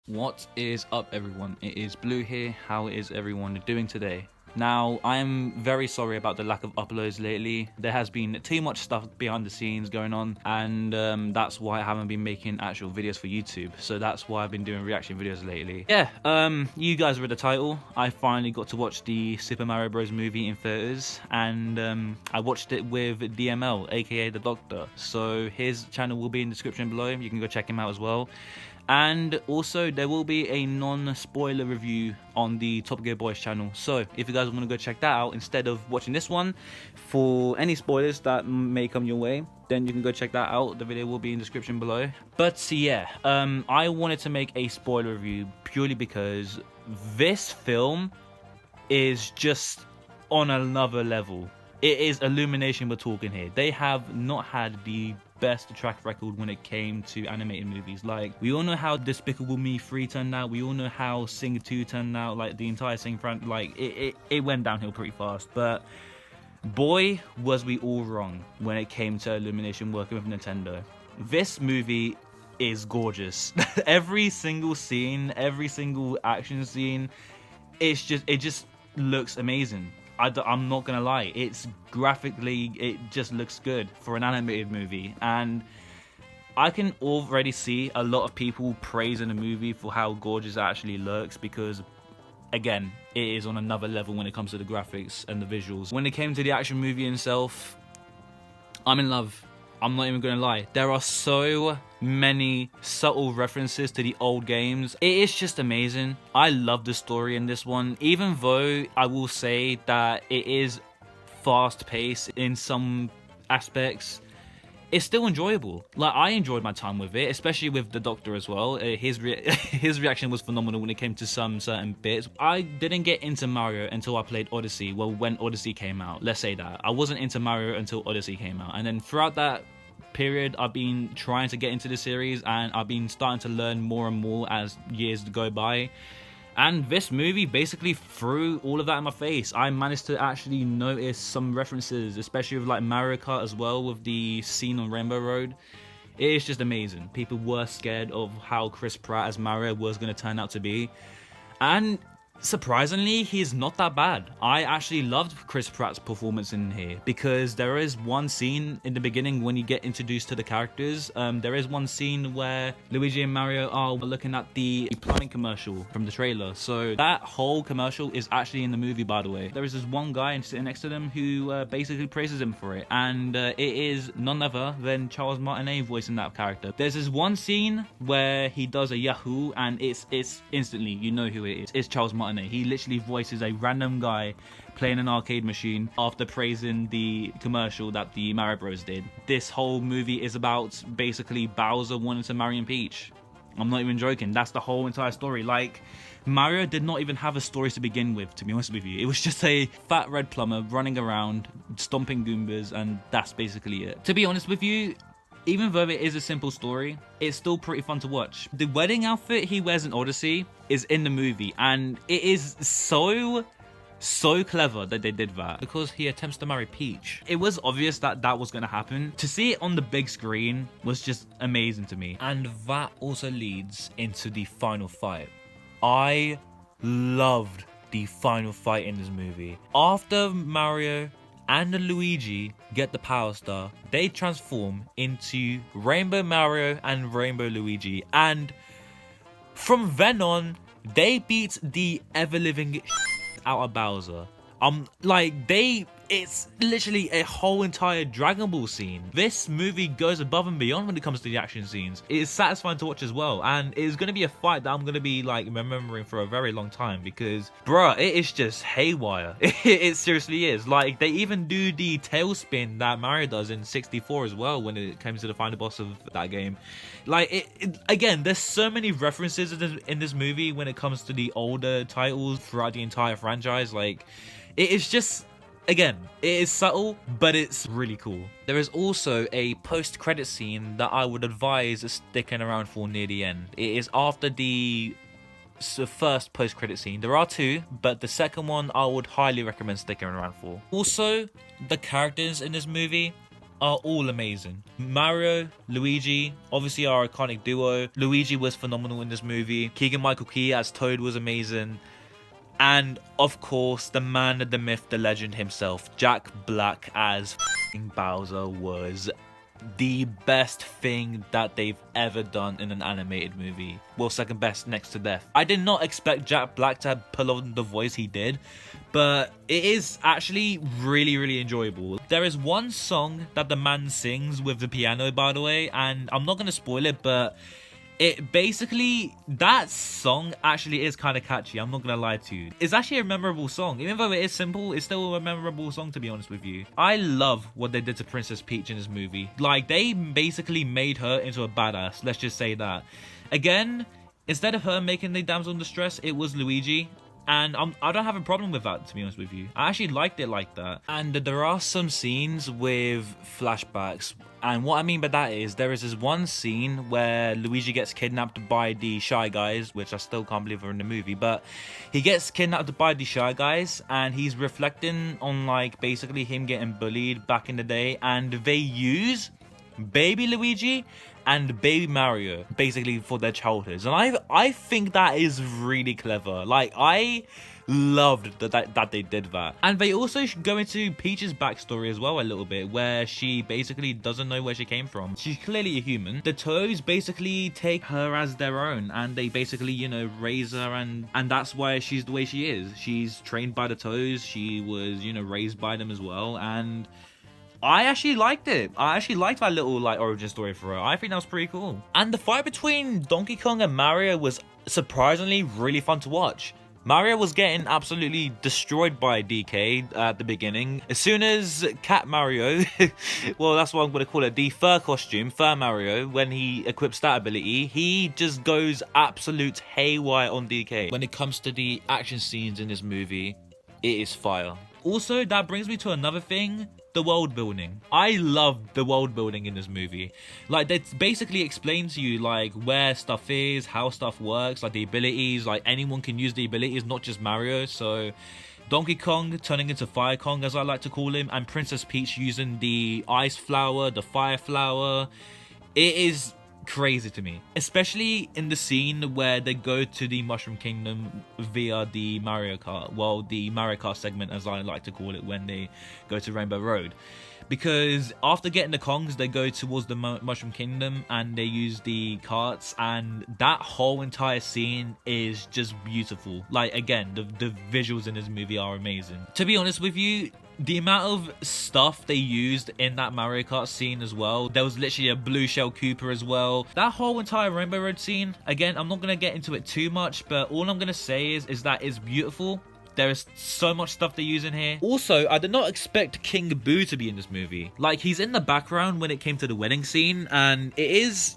What is up, everyone? It is Blue here. How is everyone doing today? Now, I am very sorry about the lack of uploads lately. There has been too much stuff behind the scenes going on, and that's why I haven't been making actual videos for YouTube. So that's why I've been doing reaction videos lately. Yeah, you guys read the title. I finally got to watch the Super Mario Bros. Movie in theaters, and I watched it with DML, aka The Doctor. So his channel will be in the description below. You can go check him out as well. And also there will be a non-spoiler review on the Top Gear Boys channel, so if you guys want to go check that out instead of watching this one for any spoilers that may come your way, then you can go check that out. The video will be in the description below. But yeah, I wanted to make a spoiler review purely because this film is just on another level. It is Illumination we're talking here. They have not had the best track record when it came to animated movies. Like, we all know how Despicable Me 3 turned out. We all know how Sing 2 turned out. Like, the entire Sing front, like, it went downhill pretty fast. But boy, was we all wrong when it came to Illumination working with Nintendo. This movie is gorgeous. Every single scene, every single action scene, it just looks amazing. I'm not gonna lie, it's graphically, it just looks good for an animated movie, and I can already see a lot of people praising the movie for how gorgeous it actually looks, because again, it is on another level when it comes to the graphics and the visuals. When it came to the action movie itself, I'm in love. I'm not even gonna lie. There are so many subtle references to the old games. It is just amazing. I love the story in this one, even though I will say that it is fast-paced in some aspects. It's still enjoyable. Like, I enjoyed my time with it, especially with the Doctor as well. His reaction was phenomenal when it came to some certain bits. I didn't get into Mario until I played Odyssey. Well, when Odyssey came out, let's say that. I wasn't into Mario until Odyssey came out. And then throughout that period, I've been trying to get into the series, and I've been starting to learn more and more as years go by. And this movie basically threw all of that in my face. I managed to actually notice some references, especially with like Mario Kart as well, with the scene on Rainbow Road. It is just amazing. People were scared of how Chris Pratt as Mario was going to turn out to be. And surprisingly, he's not that bad. I actually loved Chris Pratt's performance in here, because there is one scene in the beginning when you get introduced to the characters. There is one scene where Luigi and Mario are looking at the plumbing commercial from the trailer. So that whole commercial is actually in the movie, by the way. There is this one guy sitting next to them who basically praises him for it, and it is none other than Charles Martinet voicing that character. There's this one scene where he does a Yahoo, and it's instantly, you know who it is. It's Charles Martinet. He literally voices a random guy playing an arcade machine after praising the commercial that the Mario Bros did. This whole movie is about basically Bowser wanting to marry Peach. I'm not even joking. That's the whole entire story. Like, Mario did not even have a story to begin with, to be honest with you. It was just a fat red plumber running around, stomping Goombas, and that's basically it. To be honest with you, even though it is a simple story, it's still pretty fun to watch. The wedding outfit he wears in Odyssey is in the movie, and it is so clever that they did that, because he attempts to marry Peach. It was obvious that that was going to happen. To see it on the big screen was just amazing to me. And that also leads into the final fight. I loved the final fight in this movie. After Mario and Luigi get the Power Star, they transform into Rainbow Mario and Rainbow Luigi, and from then on, they beat the ever-living out of Bowser. It's literally a whole entire Dragon Ball scene. This movie goes above and beyond when it comes to the action scenes. It is satisfying to watch as well, and it is going to be a fight that I'm going to be like remembering for a very long time, because bruh, it is just haywire. It seriously is. Like, they even do the tailspin that Mario does in 64 as well when it comes to the final boss of that game. Like, again, there's so many references in this movie when it comes to the older titles throughout the entire franchise. Like, it is just, again, it is subtle, but it's really cool. There is also a post-credit scene that I would advise sticking around for near the end. It is after the first post-credit scene. There are two, but the second one I would highly recommend sticking around for. Also, the characters in this movie are all amazing. Mario, Luigi, obviously our iconic duo. Luigi was phenomenal in this movie. Keegan-Michael Key as Toad was amazing. And of course, the man, the myth, the legend himself, Jack Black as Bowser was the best thing that they've ever done in an animated movie. Well, second best next to Death. I did not expect Jack Black to pull on the voice he did, but it is actually really enjoyable. There is one song that the man sings with the piano, by the way, and I'm not going to spoil it, but it basically, that song actually is kind of catchy, I'm not gonna lie to you. It's actually a memorable song. Even though it is simple, it's still a memorable song, to be honest with you. I love what they did to Princess Peach in this movie. Like, they basically made her into a badass, let's just say that. Again, instead of her making the damsel in distress, it was Luigi. And I don't have a problem with that, to be honest with you. I actually liked it like that. And there are some scenes with flashbacks. And what I mean by that is, there is this one scene where Luigi gets kidnapped by the Shy Guys, which I still can't believe are in the movie. But he gets kidnapped by the Shy Guys, and he's reflecting on, like, basically him getting bullied back in the day. And they use Baby Luigi and Baby Mario basically for their childhoods, and I think that is really clever. Like, I loved that they did that. And they also go into Peach's backstory as well a little bit, where she basically doesn't know where she came from. She's clearly a human. The Toads basically take her as their own, and they basically, you know, raise her, and that's why she's the way she is. She's trained by the Toads. She was, you know, raised by them as well, and I actually liked it. I actually liked that little, like, origin story for her. I think that was pretty cool. And the fight between Donkey Kong and Mario was surprisingly really fun to watch. Mario was getting absolutely destroyed by DK at the beginning. As soon as Cat Mario, well, that's what I'm going to call it, the fur costume, Fur Mario, when he equips that ability, he just goes absolute haywire on DK. When it comes to the action scenes in this movie, it is fire. Also, that brings me to another thing. The world building. I love the world building in this movie. Like, they basically explain to you, like, where stuff is, how stuff works, like the abilities, like anyone can use the abilities, not just Mario. So Donkey Kong turning into Fire Kong, as I like to call him, and Princess Peach using the ice flower, the fire flower. It is crazy to me, especially in the scene where they go to the Mushroom Kingdom via the Mario Kart, well, the Mario Kart segment, as I like to call it, when they go to Rainbow Road. Because after getting the Kongs, they go towards the Mushroom Kingdom and they use the carts, and that whole entire scene is just beautiful. Like, again, the visuals in this movie are amazing. To be honest with you, the amount of stuff they used in that Mario Kart scene as well. There was literally a blue shell Koopa as well. That whole entire Rainbow Road scene, again, I'm not going to get into it too much, but all I'm going to say is that it's beautiful. There is so much stuff they use in here. Also, I did not expect King Boo to be in this movie. Like, he's in the background when it came to the wedding scene, and it is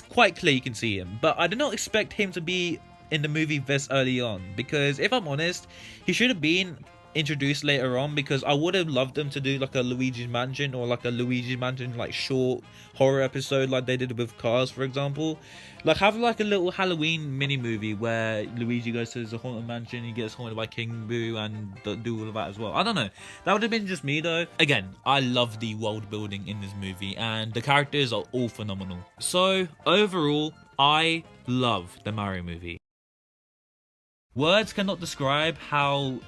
quite clear you can see him. But I did not expect him to be in the movie this early on, because if I'm honest, he should have been introduced later on, because I would have loved them to do like a Luigi's Mansion, or like a Luigi's Mansion like short horror episode like they did with Cars, for example. Like, have like a little Halloween mini movie where Luigi goes to the haunted mansion, he gets haunted by King Boo, and do all of that as well. I don't know, that would have been just me though. Again, I love the world building in this movie, and the characters are all phenomenal. So overall, I love the Mario movie. Words cannot describe how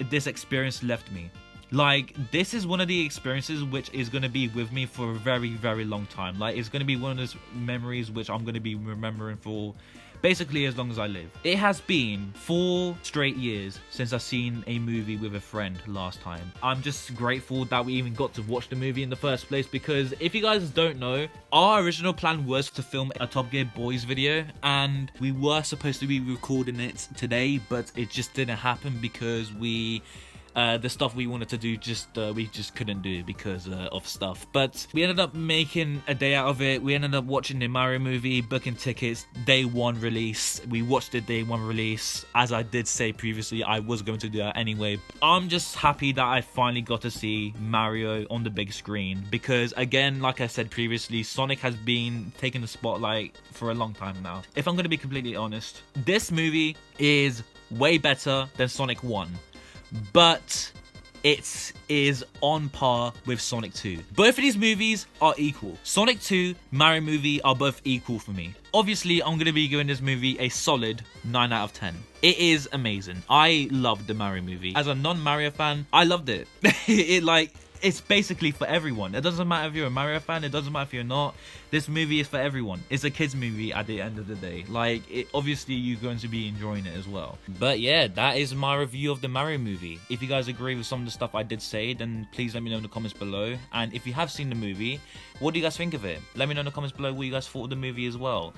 this experience left me. Like, this is one of the experiences which is going to be with me for a very long time. Like, it's going to be one of those memories which I'm going to be remembering for basically as long as I live. It has been 4 straight years since I've seen a movie with a friend last time. I'm just grateful that we even got to watch the movie in the first place, because if you guys don't know, our original plan was to film a Top Gear Boys video, and we were supposed to be recording it today, but it just didn't happen because the stuff we wanted to do we just couldn't do because of stuff. But we ended up making a day out of it. We ended up watching the Mario movie, booking tickets, day 1 release. We watched the day 1 release. As I did say previously, I was going to do that anyway. I'm just happy that I finally got to see Mario on the big screen, because again, like I said previously, Sonic has been taking the spotlight for a long time now. If I'm going to be completely honest, this movie is way better than Sonic 1. But it is on par with Sonic 2. Both of these movies are equal. Sonic 2, Mario movie are both equal for me. Obviously, I'm going to be giving this movie a solid 9 out of 10. It is amazing. I loved the Mario movie. As a non-Mario fan, I loved it. It's basically for everyone. It doesn't matter if you're a Mario fan. It doesn't matter if you're not. This movie is for everyone. It's a kids movie at the end of the day. Obviously you're going to be enjoying it as well. But yeah, that is my review of the Mario movie. If you guys agree with some of the stuff I did say, then please let me know in the comments below. And if you have seen the movie, what do you guys think of it? Let me know in the comments below what you guys thought of the movie as well.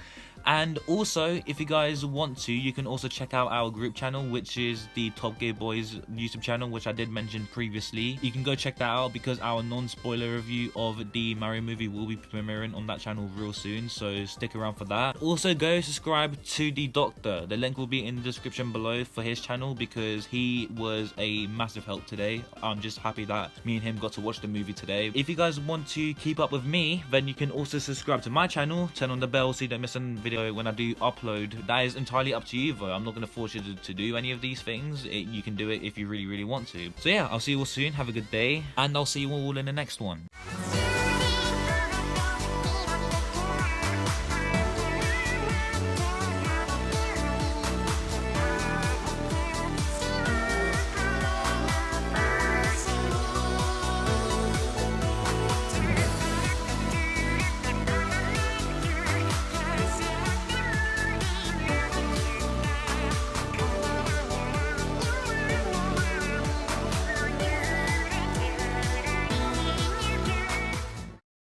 And also, if you guys want to, you can also check out our group channel, which is the Top Gear Boys YouTube channel, which I did mention previously. You can go check that out because our non-spoiler review of the Mario movie will be premiering on that channel real soon, so stick around for that. Also, go subscribe to the Doctor. The link will be in the description below for his channel because he was a massive help today. I'm just happy that me and him got to watch the movie today. If you guys want to keep up with me, then you can also subscribe to my channel, turn on the bell so you don't miss a video when I do upload. That is entirely up to you though. I'm not going to force you to do any of these things. You can do it if you really want to. So yeah, I'll see you all soon. Have a good day, and I'll see you all in the next one.